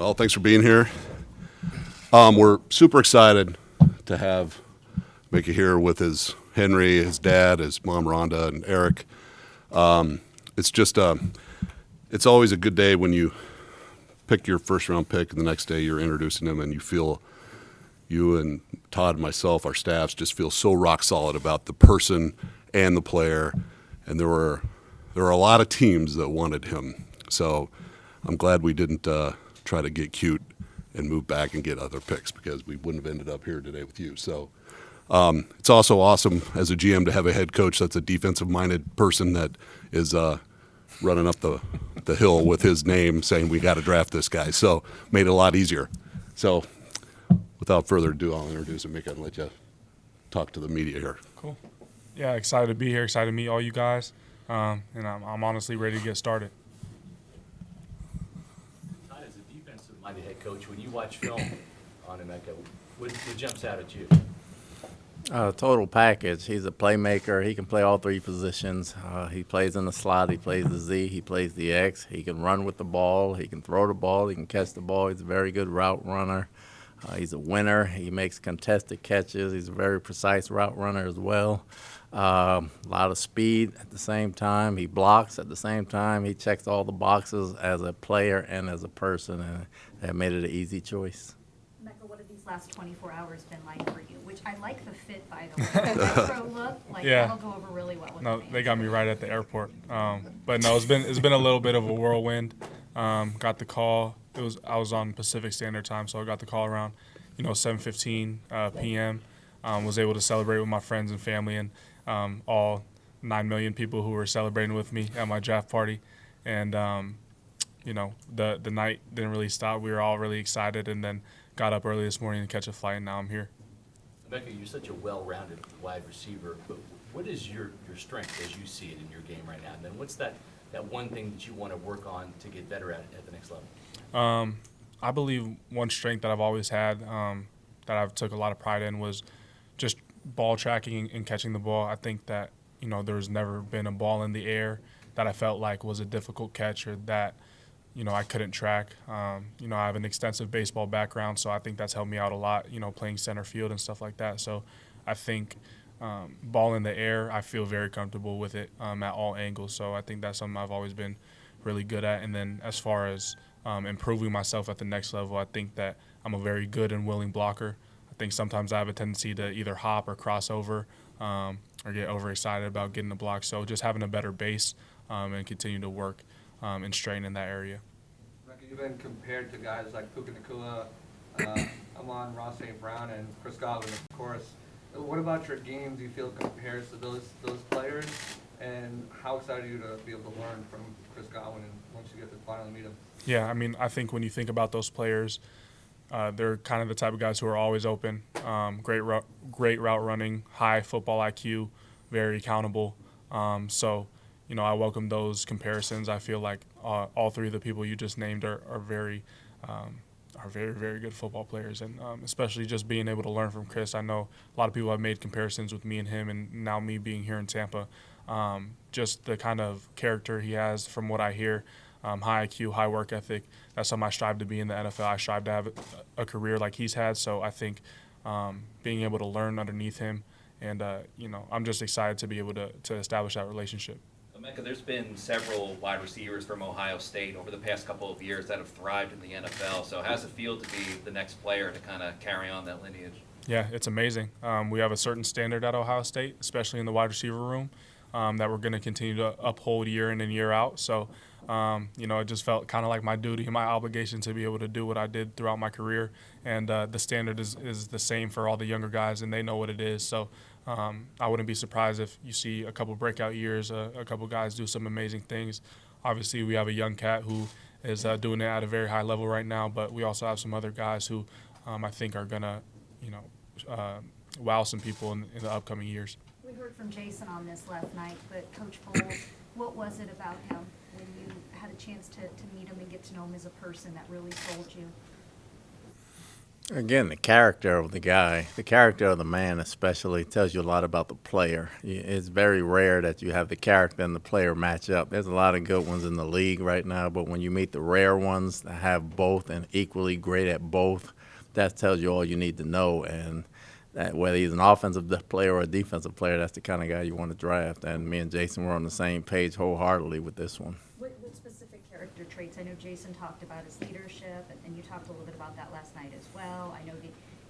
Well, thanks for being here. We're super excited to have Emeka here with his Henry, his dad, his mom Rhonda, and Eric. It's just it's always a good day when you pick your first round pick, and the next day you're introducing him, and you feel, you and Todd and myself, our staffs, just feel so rock solid about the person and the player. And there were a lot of teams that wanted him, so I'm glad we didn't try to get cute and move back and get other picks, because we wouldn't have ended up here today with you. So it's also awesome as a GM to have a head coach that's a defensive-minded person that is running up the hill with his name saying we got to draft this guy. So made it a lot easier. So without further ado, I'll introduce Emeka and let you talk to the media here. Cool. Yeah, excited to be here, excited to meet all you guys, and I'm honestly ready to get started. Todd, as a defensive-minded head coach, when you watch film on Emeka, what jumps out at you? Total package. He's a playmaker. He can play all three positions. He plays in the slot. He plays the Z. He plays the X. He can run with the ball. He can throw the ball. He can catch the ball. He's a very good route runner. He's a winner. He makes contested catches. He's a very precise route runner as well. A lot of speed at the same time. He blocks at the same time. He checks all the boxes as a player and as a person, and that made it an easy choice. Emeka, what have these last 24 hours been like for you? Which I like the fit, by the way. The retro look, Yeah. that'll go over really well with No, me. they got me right at the airport. But no, it's been a little bit of a whirlwind. Got the call. I was on Pacific Standard Time, so I got the call around 7:15 p.m. Was able to celebrate with my friends and family and all 9 million people who were celebrating with me at my draft party. And the night didn't really stop. We were all really excited, and then got up early this morning to catch a flight, and now I'm here. Emeka, you're such a well-rounded wide receiver, but what is your strength as you see it in your game right now? And then what's that one thing that you want to work on to get better at the next level? I believe one strength that I've always had, that I've took a lot of pride in, was just ball tracking and catching the ball. I think that there's never been a ball in the air that I felt like was a difficult catch or that I couldn't track. I have an extensive baseball background, so I think that's helped me out a lot, playing center field and stuff like that. So I think ball in the air, I feel very comfortable with it at all angles. So I think that's something I've always been really good at. And then as far as improving myself at the next level, I think that I'm a very good and willing blocker. I think sometimes I have a tendency to either hop or cross over or get overexcited about getting the block. So just having a better base and continue to work and strain in that area. You've been compared to guys like Puka Nacua, Amon Ross St. Brown, and Chris Godwin, of course. What about your game do you feel compares to those players? And how excited are you to be able to learn from Chris Godwin and once you get to finally meet him? Yeah, I think when you think about those players, they're kind of the type of guys who are always open, great route running, high football IQ, very accountable. So I welcome those comparisons. I feel like all three of the people you just named are very, very good football players, and especially just being able to learn from Chris. I know a lot of people have made comparisons with me and him, and now me being here in Tampa. Just the kind of character he has, from what I hear, high IQ, high work ethic. That's something I strive to be in the NFL. I strive to have a career like he's had. So I think being able to learn underneath him, and I'm just excited to be able to establish that relationship. Emeka, there's been several wide receivers from Ohio State over the past couple of years that have thrived in the NFL. So how's it feel to be the next player to kind of carry on that lineage? Yeah, it's amazing. We have a certain standard at Ohio State, especially in the wide receiver room, that we're going to continue to uphold year in and year out. So, it just felt kind of like my duty and my obligation to be able to do what I did throughout my career. And the standard is the same for all the younger guys, and they know what it is. So I wouldn't be surprised if you see a couple breakout years, a couple guys do some amazing things. Obviously, we have a young cat who is doing it at a very high level right now, but we also have some other guys who I think are going to, wow some people in the upcoming years. We heard from Jason on this last night, but Coach Bowles, what was it about him when you had a chance to meet him and get to know him as a person that really sold you? Again, the character of the guy, the character of the man especially, tells you a lot about the player. It's very rare that you have the character and the player match up. There's a lot of good ones in the league right now, but when you meet the rare ones that have both and equally great at both, that tells you all you need to know. And that whether he's an offensive player or a defensive player, that's the kind of guy you want to draft. And me and Jason were on the same page wholeheartedly with this one. What specific character traits? I know Jason talked about his leadership, and you talked a little bit about that last night as well. I know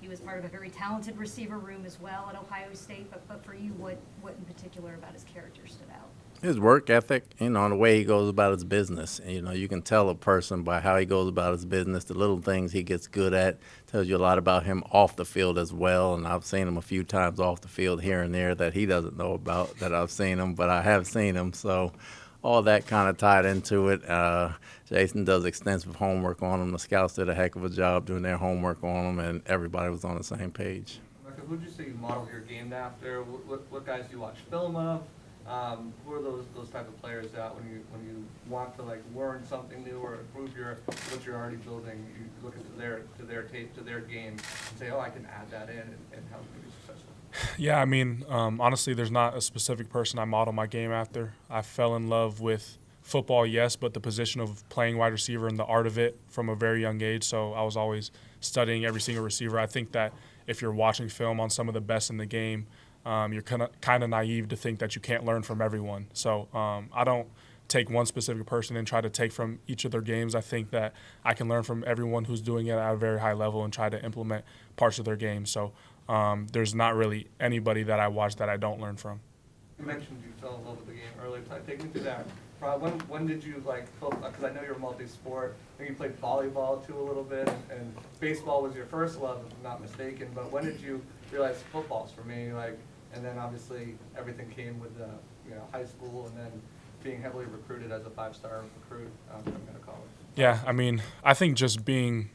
he was part of a very talented receiver room as well at Ohio State, but for you, what in particular about his character stood out? His work ethic, the way he goes about his business. You can tell a person by how he goes about his business, the little things he gets good at, tells you a lot about him off the field as well. And I've seen him a few times off the field here and there that he doesn't know about that I've seen him, but I have seen him. So all that kind of tied into it. Jason does extensive homework on him. The scouts did a heck of a job doing their homework on him, and everybody was on the same page. Who would you say you model your game after? What guys do you watch film of? Who are those type of players that when you want to learn something new or improve what you're already building, you look into their tape, to their game, and say, oh, I can add that in and help me be successful? Yeah, I mean, honestly, there's not a specific person I model my game after. I fell in love with football, yes, but the position of playing wide receiver and the art of it from a very young age. So I was always studying every single receiver. I think that if you're watching film on some of the best in the game, you're kind of naive to think that you can't learn from everyone. So I don't take one specific person and try to take from each of their games. I think that I can learn from everyone who's doing it at a very high level and try to implement parts of their game. So there's not really anybody that I watch that I don't learn from. You mentioned you fell in love with the game earlier. Take me through that. When did you because I know you're multi-sport. I think you played volleyball too a little bit, and baseball was your first love, if I'm not mistaken. But when did you realize football's for me? And then obviously everything came with high school, and then being heavily recruited as a 5-star recruit coming out of college. Yeah, I mean, I think just being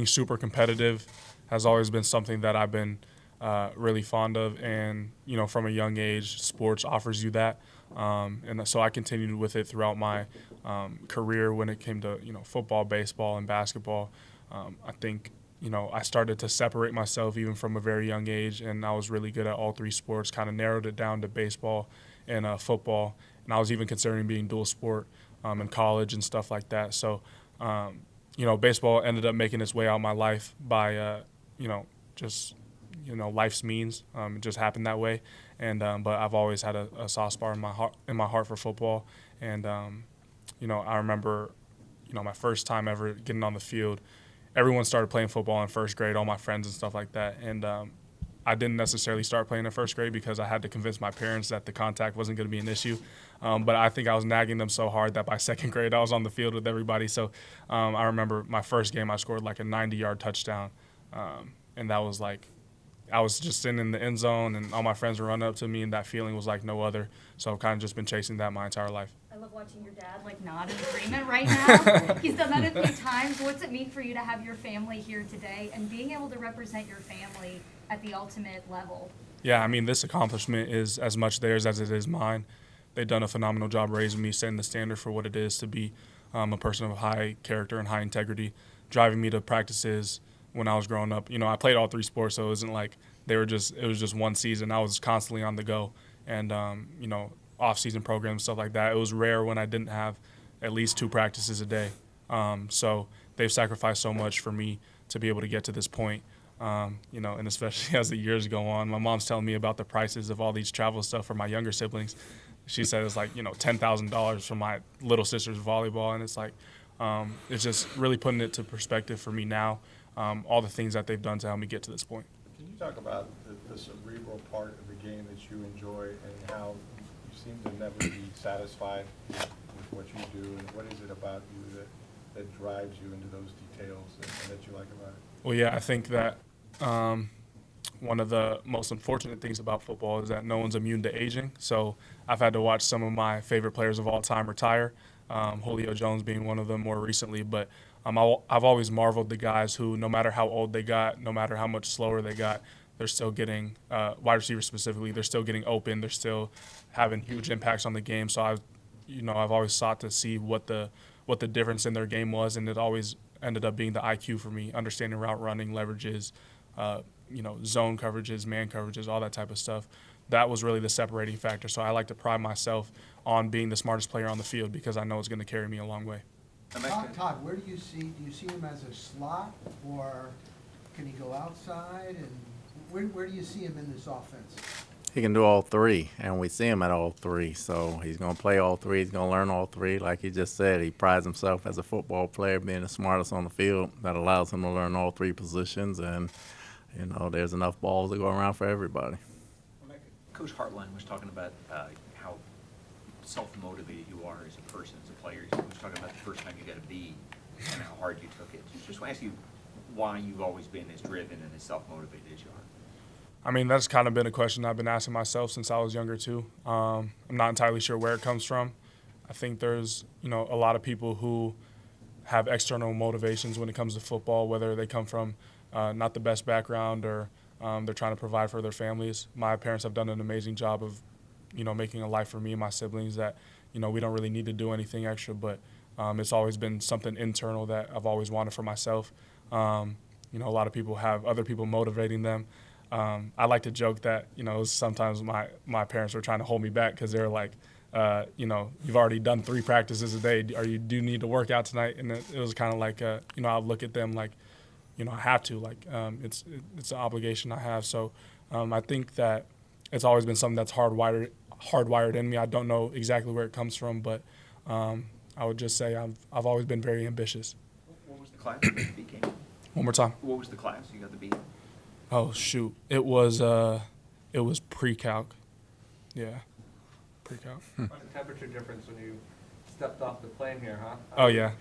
super competitive has always been something that I've been really fond of, and from a young age, sports offers you that, and so I continued with it throughout my career when it came to football, baseball, and basketball. I think I started to separate myself even from a very young age, and I was really good at all three sports. Kind of narrowed it down to baseball and football, and I was even considering being dual sport in college and stuff like that. So baseball ended up making its way out of my life by just life's means. It just happened that way, and but I've always had a soft spot in my heart for football. And I remember my first time ever getting on the field. Everyone started playing football in first grade, all my friends and stuff like that, and I didn't necessarily start playing in first grade because I had to convince my parents that the contact wasn't going to be an issue. But I think I was nagging them so hard that by second grade I was on the field with everybody. So I remember my first game I scored like a 90-yard touchdown, and that was I was just sitting in the end zone, and all my friends were running up to me, and that feeling was like no other. So I've kind of just been chasing that my entire life. I love watching your dad nod in agreement right now. He's done that a few times. What's it mean for you to have your family here today and being able to represent your family at the ultimate level? Yeah, I mean, this accomplishment is as much theirs as it is mine. They've done a phenomenal job raising me, setting the standard for what it is to be a person of high character and high integrity, driving me to practices when I was growing up. I played all three sports, so it wasn't like it was just one season. I was constantly on the go, and off-season programs, stuff like that. It was rare when I didn't have at least 2 practices a day. So they've sacrificed so much for me to be able to get to this point. And especially as the years go on, my mom's telling me about the prices of all these travel stuff for my younger siblings. She said it's like, $10,000 for my little sister's volleyball, and it's like, it's just really putting it to perspective for me now, all the things that they've done to help me get to this point. Can you talk about the cerebral part of the game that you enjoy and how you seem to never be satisfied with what you do, and what is it about you that drives you into those details and that you like about it? Well, yeah, I think that one of the most unfortunate things about football is that no one's immune to aging. So I've had to watch some of my favorite players of all time retire, Julio Jones being one of them more recently. But I've always marveled the guys who, no matter how old they got, no matter how much slower they got, they're still getting, wide receivers specifically, they're still getting open, they're still having huge impacts on the game. So I've always sought to see what the difference in their game was, and it always ended up being the IQ for me, understanding route running, leverages, zone coverages, man coverages, all that type of stuff. That was really the separating factor. So I like to pride myself on being the smartest player on the field because I know it's going to carry me a long way. Todd, where do you see him as a slot, or can he go outside, and where do you see him in this offense? He can do all three, and we see him at all three. So he's going to play all three. He's going to learn all three. Like he just said, he prides himself as a football player being the smartest on the field. That allows him to learn all three positions, and, there's enough balls to go around for everybody. Coach Hartline was talking about how self-motivated you are as a person, as a player. He was talking about the first time you got a B and how hard you took it. Just want to ask you why you've always been as driven and as self-motivated as you are. I mean, that's kind of been a question I've been asking myself since I was younger, too. I'm not entirely sure where it comes from. I think there's, a lot of people who have external motivations when it comes to football, whether they come from not the best background or they're trying to provide for their families. My parents have done an amazing job of, making a life for me and my siblings that, we don't really need to do anything extra, but it's always been something internal that I've always wanted for myself. A lot of people have other people motivating them. I like to joke that, sometimes my parents were trying to hold me back because they're like, you've already done 3 practices a day. Do you need to work out tonight? And it was kind of like, I'll look at them like, I have to. Like, it's an obligation I have. So I think that it's always been something that's hardwired in me. I don't know exactly where it comes from, but I would just say I've always been very ambitious. What was the class that the B came in? One more time. What was the class you got the B? Oh shoot! It was pre-calc. Yeah, pre-calc. What's the temperature difference when you stepped off the plane here, huh? Oh yeah,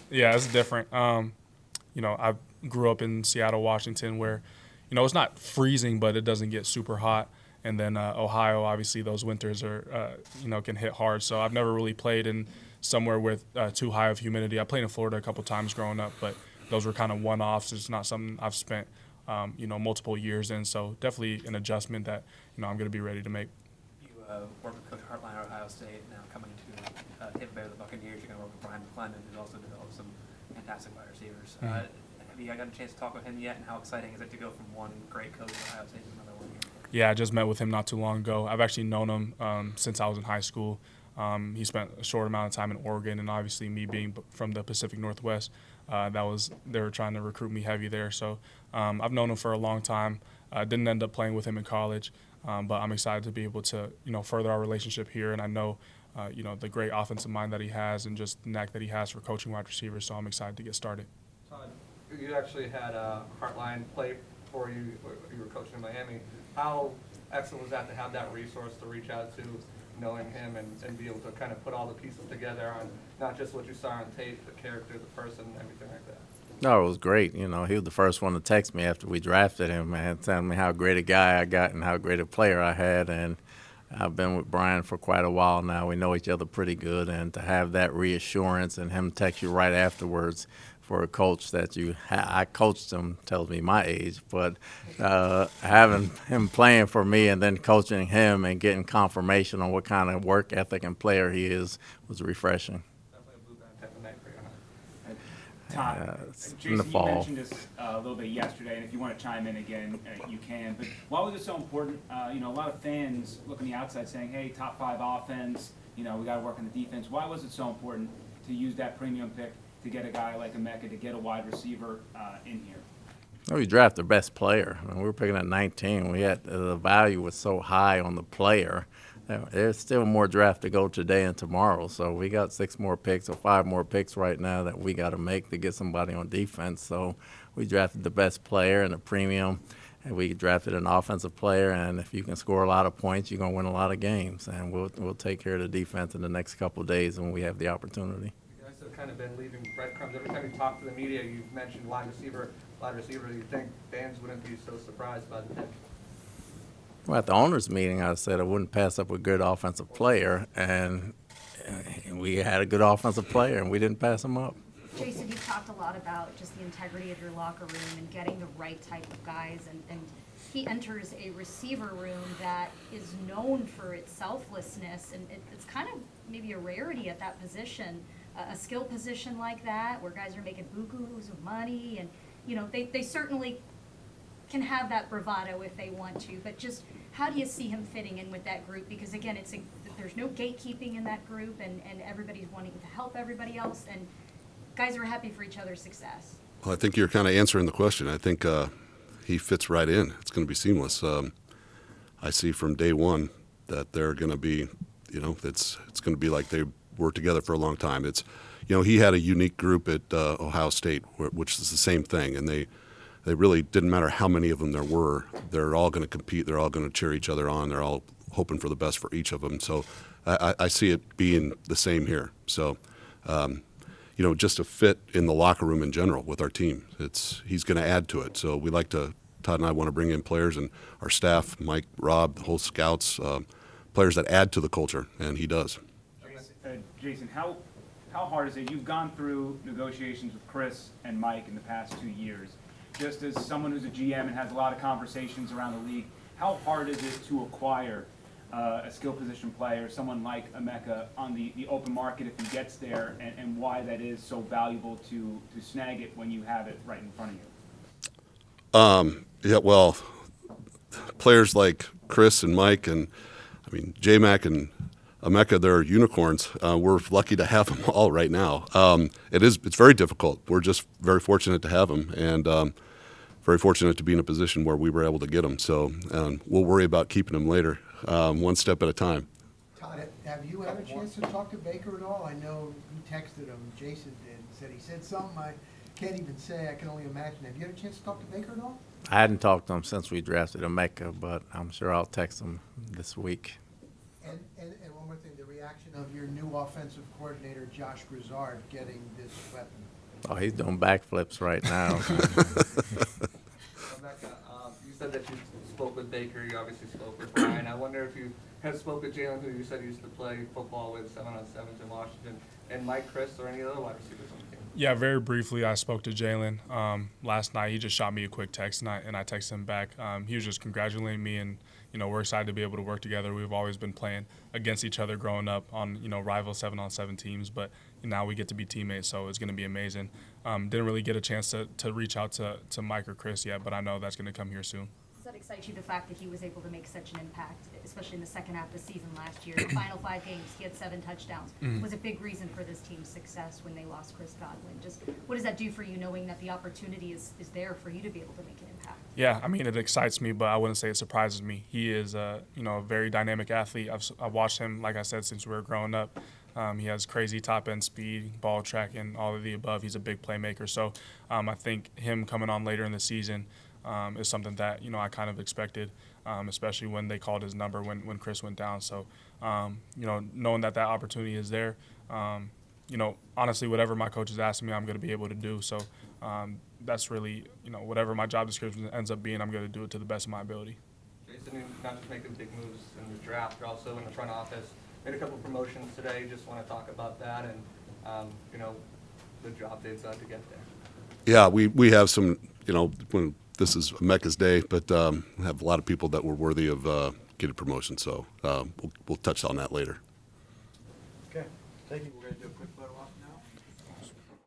it's different. I grew up in Seattle, Washington, where, it's not freezing, but it doesn't get super hot. And then Ohio, obviously, those winters are, can hit hard. So I've never really played in somewhere with too high of humidity. I played in Florida a couple times growing up, but those were kind of one-offs. It's not something I've spent, multiple years in. So definitely an adjustment that, I'm going to be ready to make. You work with Coach Hartline at Ohio State, now coming to Tampa Bay, the Buccaneers. You're going to work with Brian McClendon, who's also developed some fantastic wide receivers. Mm-hmm. Have you gotten a chance to talk with him yet, and how exciting is it to go from one great coach at Ohio State to another one here? Yeah, I just met with him not too long ago. I've actually known him since I was in high school. He spent a short amount of time in Oregon, and obviously me being from the Pacific Northwest, they were trying to recruit me heavy there. So I've known him for a long time. Didn't end up playing with him in college, but I'm excited to be able to further our relationship here. And I know the great offensive mind that he has and just the knack that he has for coaching wide receivers. So I'm excited to get started. Todd, you actually had Hartline play for you. You were coaching in Miami. How excellent was that to have that resource to reach out to, knowing him and be able to kind of put all the pieces together on not just what you saw on tape, the character, the person, everything like that? No, it was great. He was the first one to text me after we drafted him and telling me how great a guy I got and how great a player I had. And I've been with Brian for quite a while now. We know each other pretty good. And to have that reassurance and him text you right afterwards for a coach that I coached him tells me my age, but having him playing for me and then coaching him and getting confirmation on what kind of work ethic and player he is was refreshing. Definitely a blue band type of night for you, huh? Todd, in the Jason, fall. you mentioned this a little bit yesterday, and if you want to chime in again, you can. But why was it so important? A lot of fans look on the outside saying, hey, top 5 offense, we got to work on the defense. Why was it so important to use that premium pick to get a guy like Emeka, to get a wide receiver in here? Well, we drafted the best player. We were picking at 19. We had the value was so high on the player. There's still more draft to go today and tomorrow. So we got 6 more picks or 5 more picks right now that we got to make to get somebody on defense. So we drafted the best player and a premium, and we drafted an offensive player. And if you can score a lot of points, you're gonna win a lot of games. And we'll take care of the defense in the next couple of days when we have the opportunity. Have kind of been leaving breadcrumbs. Every time you talk to the media, you've mentioned wide receiver. You think fans wouldn't be so surprised by the pick? Well, at the owners' meeting, I said I wouldn't pass up a good offensive player, and we had a good offensive player, and we didn't pass him up. Jason, you've talked a lot about just the integrity of your locker room and getting the right type of guys, and he enters a receiver room that is known for its selflessness, and it's kind of maybe a rarity at that position. a skill position like that, where guys are making bukus of money, and, you know, they certainly can have that bravado if they want to, but just how do you see him fitting in with that group? Because again, there's no gatekeeping in that group, and everybody's wanting to help everybody else, and guys are happy for each other's success. Well, I think you're kind of answering the question. I think he fits right in. It's going to be seamless. I see from day one that they're going to be, you know, it's going to be like they worked together for a long time. It's, you know, he had a unique group at Ohio State, which is the same thing, and they really didn't matter how many of them there were. They're all going to compete. They're all going to cheer each other on. They're all hoping for the best for each of them. So I see it being the same here. So, you know, just a fit in the locker room in general with our team. He's going to add to it. So Todd and I want to bring in players, and our staff, Mike, Rob, the whole scouts, players that add to the culture, and he does. Jason, how hard is it? You've gone through negotiations with Chris and Mike in the past 2 years. Just as someone who's a GM and has a lot of conversations around the league, how hard is it to acquire a skill position player, someone like Emeka, on the open market if he gets there, and why that is so valuable to snag it when you have it right in front of you? Yeah, well, players like Chris and Mike, and I mean J-Mac and Emeka, they're unicorns. We're lucky to have them all right now. It's very difficult. We're just very fortunate to have them, and very fortunate to be in a position where we were able to get them. So we'll worry about keeping them later, one step at a time. Todd, have you had a chance to talk to Baker at all? I know you texted him, Jason did, said he said something I can't even say, I can only imagine. Have you had a chance to talk to Baker at all? I hadn't talked to him since we drafted Emeka, but I'm sure I'll text him this week. And one more thing, the reaction of your new offensive coordinator, Josh Grizzard, getting this weapon. Oh, he's doing backflips right now. Emeka, you said that you spoke with Baker, you obviously spoke with Brian. I wonder if you have spoke with Jalen, who you said used to play football with 7-on-7s in Washington, and Mike, Chris, or any other wide receivers on the team? Yeah, very briefly, I spoke to Jalen last night. He just shot me a quick text, and I texted him back. He was just congratulating me, and, you know, we're excited to be able to work together. We've always been playing against each other growing up on, you know, rival 7-on-7 teams, but now we get to be teammates, so it's going to be amazing. Didn't really get a chance to reach out to Mike or Chris yet, but I know that's going to come here soon. Does that excite you, the fact that he was able to make such an impact, especially in the second half of the season last year? The final 5 games, he had 7 touchdowns. Was a big reason for this team's success when they lost Chris Godwin. Just what does that do for you, knowing that the opportunity is there for you to be able to make an impact? Yeah, I mean, it excites me, but I wouldn't say it surprises me. He is, you know, a very dynamic athlete. I've watched him, like I said, since we were growing up. He has crazy top-end speed, ball tracking, all of the above. He's a big playmaker. So I think him coming on later in the season is something that, you know, I kind of expected, especially when they called his number when Chris went down. So, you know, knowing that opportunity is there, you know, honestly, whatever my coach is asking me, I'm going to be able to do. So that's really, you know, whatever my job description ends up being, I'm going to do it to the best of my ability. Jason, you're not just making big moves in the draft, you're also in the front office. Made a couple promotions today. Just want to talk about that and, you know, the job they've done to get there. Yeah, we have some, you know, when this is Emeka's day, but we have a lot of people that were worthy of getting promotion. So we'll touch on that later. Okay, thank you. We're going to do a quick